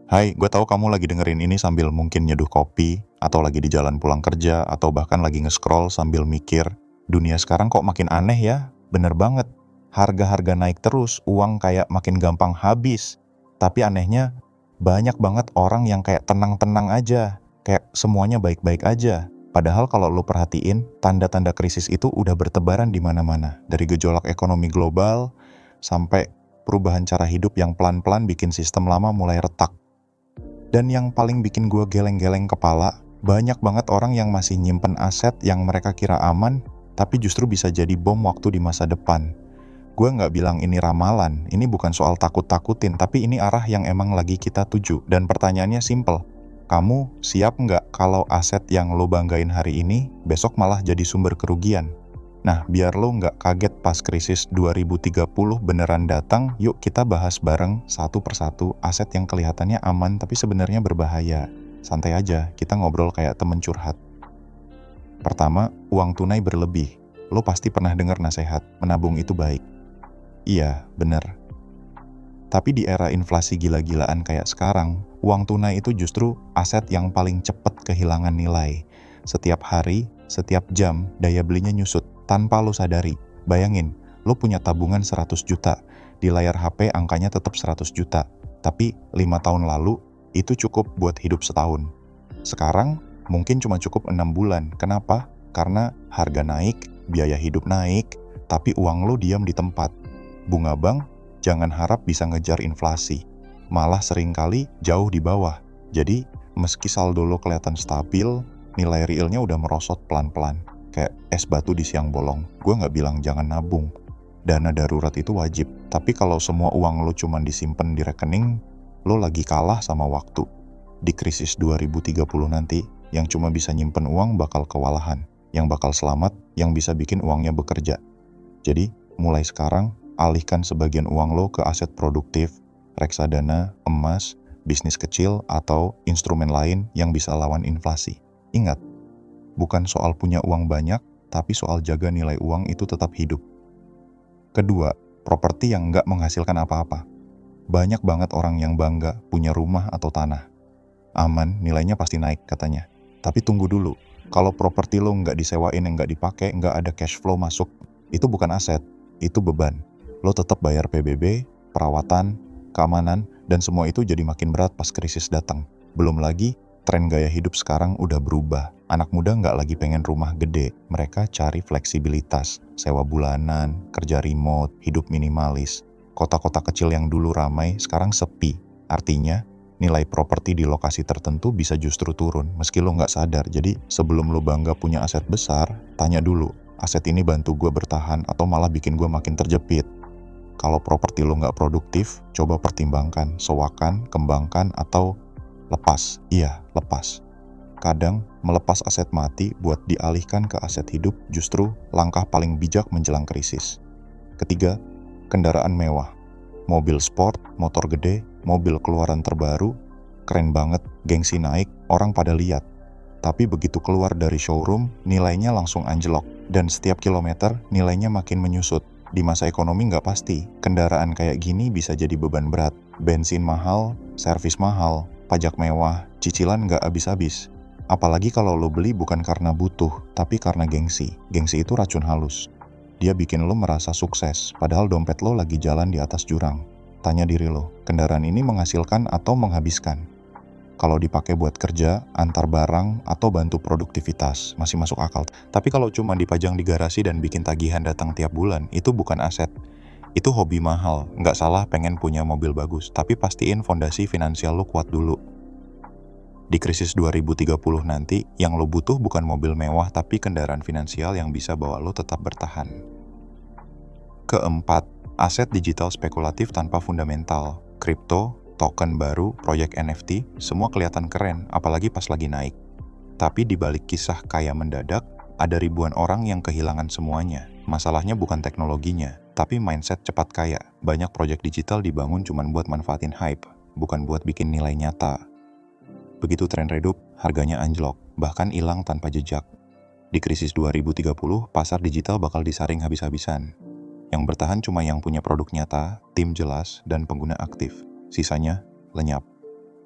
Hai, gue tahu kamu lagi dengerin ini sambil mungkin nyeduh kopi, atau lagi di jalan pulang kerja, atau bahkan lagi nge-scroll sambil mikir, dunia sekarang kok makin aneh ya? Bener banget, harga-harga naik terus, uang kayak makin gampang habis. Tapi anehnya, banyak banget orang yang kayak tenang-tenang aja, kayak semuanya baik-baik aja. Padahal kalau lo perhatiin, tanda-tanda krisis itu udah bertebaran di mana-mana. Dari gejolak ekonomi global, sampai perubahan cara hidup yang pelan-pelan bikin sistem lama mulai retak. Dan yang paling bikin gue geleng-geleng kepala, banyak banget orang yang masih nyimpen aset yang mereka kira aman, tapi justru bisa jadi bom waktu di masa depan. Gue nggak bilang ini ramalan, ini bukan soal takut-takutin, tapi ini arah yang emang lagi kita tuju. Dan pertanyaannya simple, kamu siap nggak kalau aset yang lo banggain hari ini, besok malah jadi sumber kerugian? Nah, biar lo nggak kaget pas krisis 2030 beneran datang, yuk kita bahas bareng satu persatu aset yang kelihatannya aman tapi sebenarnya berbahaya. Santai aja, kita ngobrol kayak temen curhat. Pertama, uang tunai berlebih. Lo pasti pernah dengar nasihat, menabung itu baik. Iya, bener. Tapi di era inflasi gila-gilaan kayak sekarang, uang tunai itu justru aset yang paling cepat kehilangan nilai. Setiap hari, setiap jam, daya belinya nyusut tanpa lo sadari. Bayangin, lo punya tabungan 100 juta, di layar HP angkanya tetap 100 juta. Tapi 5 tahun lalu, itu cukup buat hidup setahun. Sekarang, mungkin cuma cukup 6 bulan. Kenapa? Karena harga naik, biaya hidup naik, tapi uang lo diam di tempat. Bunga bank, jangan harap bisa ngejar inflasi. Malah seringkali jauh di bawah. Jadi, meski saldo lo kelihatan stabil, nilai realnya udah merosot pelan-pelan. Kayak es batu di siang bolong. Gue nggak bilang jangan nabung. Dana darurat itu wajib. Tapi kalau semua uang lo cuma disimpan di rekening, lo lagi kalah sama waktu. Di krisis 2030 nanti, yang cuma bisa nyimpen uang bakal kewalahan. Yang bakal selamat, yang bisa bikin uangnya bekerja. Jadi, mulai sekarang, alihkan sebagian uang lo ke aset produktif, reksadana, emas, bisnis kecil, atau instrumen lain yang bisa lawan inflasi. Ingat, bukan soal punya uang banyak, tapi soal jaga nilai uang itu tetap hidup. Kedua, properti yang nggak menghasilkan apa-apa. Banyak banget orang yang bangga punya rumah atau tanah. Aman, nilainya pasti naik katanya. Tapi tunggu dulu, kalau properti lo nggak disewain, nggak dipakai, nggak ada cash flow masuk, itu bukan aset, itu beban. Lo tetap bayar PBB, perawatan, keamanan, dan semua itu jadi makin berat pas krisis datang. Belum lagi, tren gaya hidup sekarang udah berubah. Anak muda nggak lagi pengen rumah gede, mereka cari fleksibilitas, sewa bulanan, kerja remote, hidup minimalis. Kota-kota kecil yang dulu ramai, sekarang sepi. Artinya, nilai properti di lokasi tertentu bisa justru turun, meski lo nggak sadar. Jadi, sebelum lo bangga punya aset besar, tanya dulu, aset ini bantu gue bertahan atau malah bikin gue makin terjepit? Kalau properti lo nggak produktif, coba pertimbangkan, sewakan, kembangkan, atau lepas. Iya, lepas. Kadang, melepas aset mati buat dialihkan ke aset hidup justru langkah paling bijak menjelang krisis. Ketiga, kendaraan mewah. Mobil sport, motor gede, mobil keluaran terbaru, keren banget, gengsi naik, orang pada lihat. Tapi begitu keluar dari showroom, nilainya langsung anjlok. Dan setiap kilometer, nilainya makin menyusut. Di masa ekonomi nggak pasti, kendaraan kayak gini bisa jadi beban berat. Bensin mahal, servis mahal, pajak mewah, cicilan nggak habis-habis. Apalagi kalau lo beli bukan karena butuh, tapi karena gengsi. Gengsi itu racun halus. Dia bikin lo merasa sukses, padahal dompet lo lagi jalan di atas jurang. Tanya diri lo, kendaraan ini menghasilkan atau menghabiskan? Kalau dipakai buat kerja, antar barang, atau bantu produktivitas, masih masuk akal. Tapi kalau cuma dipajang di garasi dan bikin tagihan datang tiap bulan, itu bukan aset. Itu hobi mahal. Nggak salah pengen punya mobil bagus, tapi pastiin fondasi finansial lo kuat dulu. Di krisis 2030 nanti, yang lo butuh bukan mobil mewah, tapi kendaraan finansial yang bisa bawa lo tetap bertahan. Keempat, aset digital spekulatif tanpa fundamental. Kripto, token baru, proyek NFT, semua kelihatan keren, apalagi pas lagi naik. Tapi di balik kisah kaya mendadak, ada ribuan orang yang kehilangan semuanya. Masalahnya bukan teknologinya, tapi mindset cepat kaya. Banyak proyek digital dibangun cuma buat manfaatin hype, bukan buat bikin nilai nyata. Begitu tren redup, harganya anjlok, bahkan hilang tanpa jejak. Di krisis 2030, pasar digital bakal disaring habis-habisan. Yang bertahan cuma yang punya produk nyata, tim jelas, dan pengguna aktif. Sisanya, lenyap.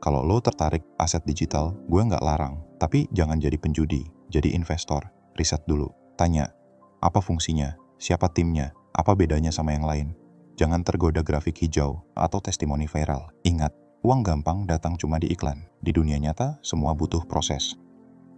Kalau lo tertarik aset digital, gue nggak larang. Tapi jangan jadi penjudi, jadi investor. Riset dulu. Tanya, apa fungsinya? Siapa timnya? Apa bedanya sama yang lain? Jangan tergoda grafik hijau atau testimoni viral. Ingat, uang gampang datang cuma di iklan. Di dunia nyata, semua butuh proses.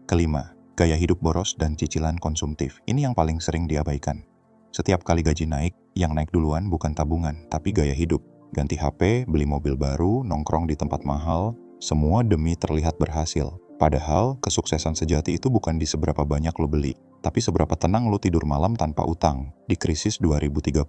Kelima, gaya hidup boros dan cicilan konsumtif. Ini yang paling sering diabaikan. Setiap kali gaji naik, yang naik duluan bukan tabungan, tapi gaya hidup. Ganti HP, beli mobil baru, nongkrong di tempat mahal, semua demi terlihat berhasil. Padahal, kesuksesan sejati itu bukan di seberapa banyak lo beli, tapi seberapa tenang lo tidur malam tanpa utang. Di krisis 2030,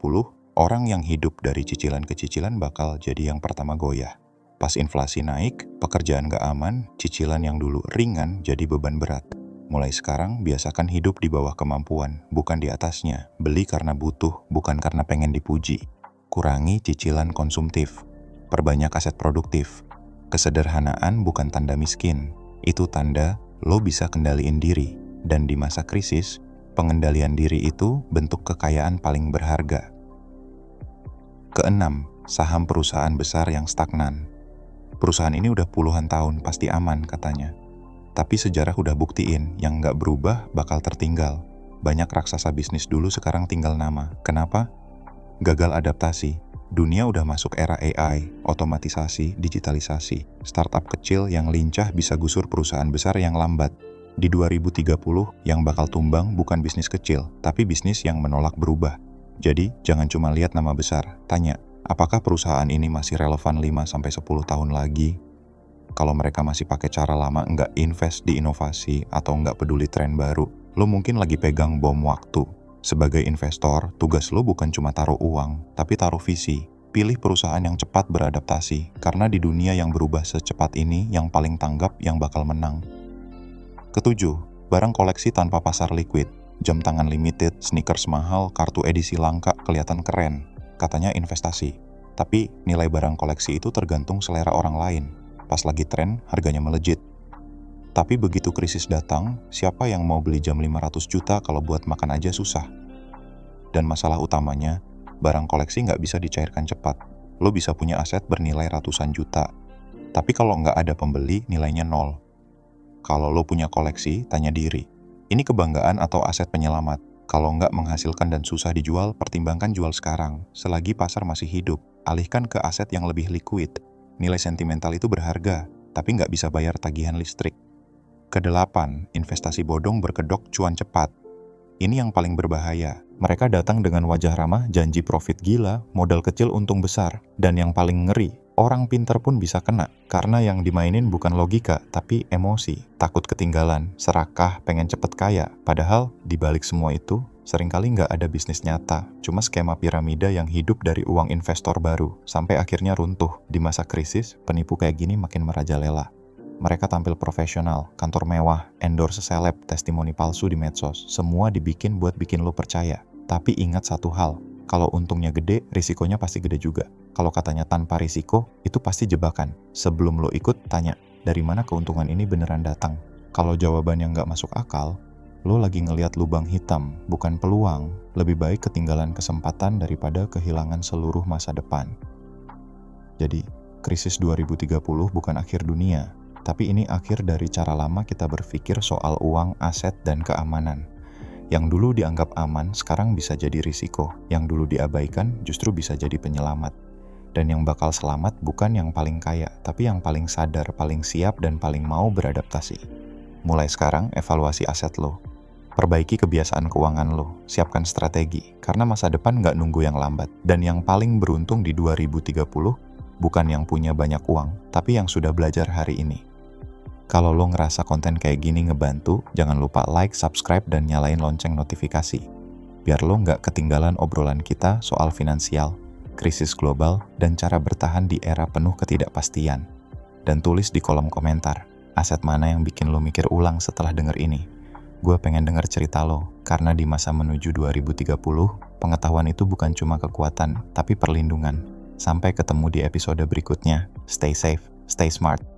orang yang hidup dari cicilan ke cicilan bakal jadi yang pertama goyah. Pas inflasi naik, pekerjaan gak aman, cicilan yang dulu ringan jadi beban berat. Mulai sekarang, biasakan hidup di bawah kemampuan, bukan di atasnya. Beli karena butuh, bukan karena pengen dipuji. Kurangi cicilan konsumtif. Perbanyak aset produktif. Kesederhanaan bukan tanda miskin. Itu tanda lo bisa kendaliin diri. Dan di masa krisis, pengendalian diri itu bentuk kekayaan paling berharga. Keenam, saham perusahaan besar yang stagnan. Perusahaan ini udah puluhan tahun, pasti aman katanya. Tapi sejarah udah buktiin, yang nggak berubah bakal tertinggal. Banyak raksasa bisnis dulu sekarang tinggal nama. Kenapa? Gagal adaptasi. Dunia udah masuk era AI, otomatisasi, digitalisasi. Startup kecil yang lincah bisa gusur perusahaan besar yang lambat. Di 2030, yang bakal tumbang bukan bisnis kecil, tapi bisnis yang menolak berubah. Jadi, jangan cuma lihat nama besar. Tanya, apakah perusahaan ini masih relevan 5-10 tahun lagi? Kalau mereka masih pakai cara lama, nggak invest di inovasi, atau nggak peduli tren baru, lo mungkin lagi pegang bom waktu. Sebagai investor, tugas lo bukan cuma taruh uang, tapi taruh visi. Pilih perusahaan yang cepat beradaptasi, karena di dunia yang berubah secepat ini, yang paling tanggap yang bakal menang. Ketujuh, barang koleksi tanpa pasar liquid. Jam tangan limited, sneakers mahal, kartu edisi langka kelihatan keren. Katanya investasi. Tapi nilai barang koleksi itu tergantung selera orang lain. Pas lagi tren, harganya melejit. Tapi begitu krisis datang, siapa yang mau beli jam 500 juta kalau buat makan aja susah? Dan masalah utamanya, barang koleksi nggak bisa dicairkan cepat. Lo bisa punya aset bernilai ratusan juta. Tapi kalau nggak ada pembeli, nilainya nol. Kalau lo punya koleksi, tanya diri. Ini kebanggaan atau aset penyelamat? Kalau nggak menghasilkan dan susah dijual, pertimbangkan jual sekarang. Selagi pasar masih hidup, alihkan ke aset yang lebih liquid. Nilai sentimental itu berharga, tapi nggak bisa bayar tagihan listrik. Kedelapan, investasi bodong berkedok cuan cepat. Ini yang paling berbahaya. Mereka datang dengan wajah ramah, janji profit gila, modal kecil untung besar. Dan yang paling ngeri, orang pintar pun bisa kena. Karena yang dimainin bukan logika, tapi emosi. Takut ketinggalan, serakah, pengen cepet kaya. Padahal, dibalik semua itu, seringkali nggak ada bisnis nyata. Cuma skema piramida yang hidup dari uang investor baru. Sampai akhirnya runtuh. Di masa krisis, penipu kayak gini makin merajalela. Mereka tampil profesional, kantor mewah, endorse seleb, testimoni palsu di medsos. Semua dibikin buat bikin lo percaya. Tapi ingat satu hal, kalau untungnya gede, risikonya pasti gede juga. Kalau katanya tanpa risiko, itu pasti jebakan. Sebelum lo ikut, tanya, dari mana keuntungan ini beneran datang? Kalau jawaban yang nggak masuk akal, lo lagi ngelihat lubang hitam, bukan peluang. Lebih baik ketinggalan kesempatan daripada kehilangan seluruh masa depan. Jadi, krisis 2030 bukan akhir dunia. Tapi ini akhir dari cara lama kita berpikir soal uang, aset, dan keamanan. Yang dulu dianggap aman, sekarang bisa jadi risiko. Yang dulu diabaikan, justru bisa jadi penyelamat. Dan yang bakal selamat bukan yang paling kaya, tapi yang paling sadar, paling siap, dan paling mau beradaptasi. Mulai sekarang, evaluasi aset lo. Perbaiki kebiasaan keuangan lo. Siapkan strategi, karena masa depan nggak nunggu yang lambat. Dan yang paling beruntung di 2030, bukan yang punya banyak uang, tapi yang sudah belajar hari ini. Kalau lo ngerasa konten kayak gini ngebantu, jangan lupa like, subscribe, dan nyalain lonceng notifikasi. Biar lo nggak ketinggalan obrolan kita soal finansial, krisis global, dan cara bertahan di era penuh ketidakpastian. Dan tulis di kolom komentar, aset mana yang bikin lo mikir ulang setelah denger ini. Gue pengen denger cerita lo, karena di masa menuju 2030, pengetahuan itu bukan cuma kekuatan, tapi perlindungan. Sampai ketemu di episode berikutnya. Stay safe, stay smart.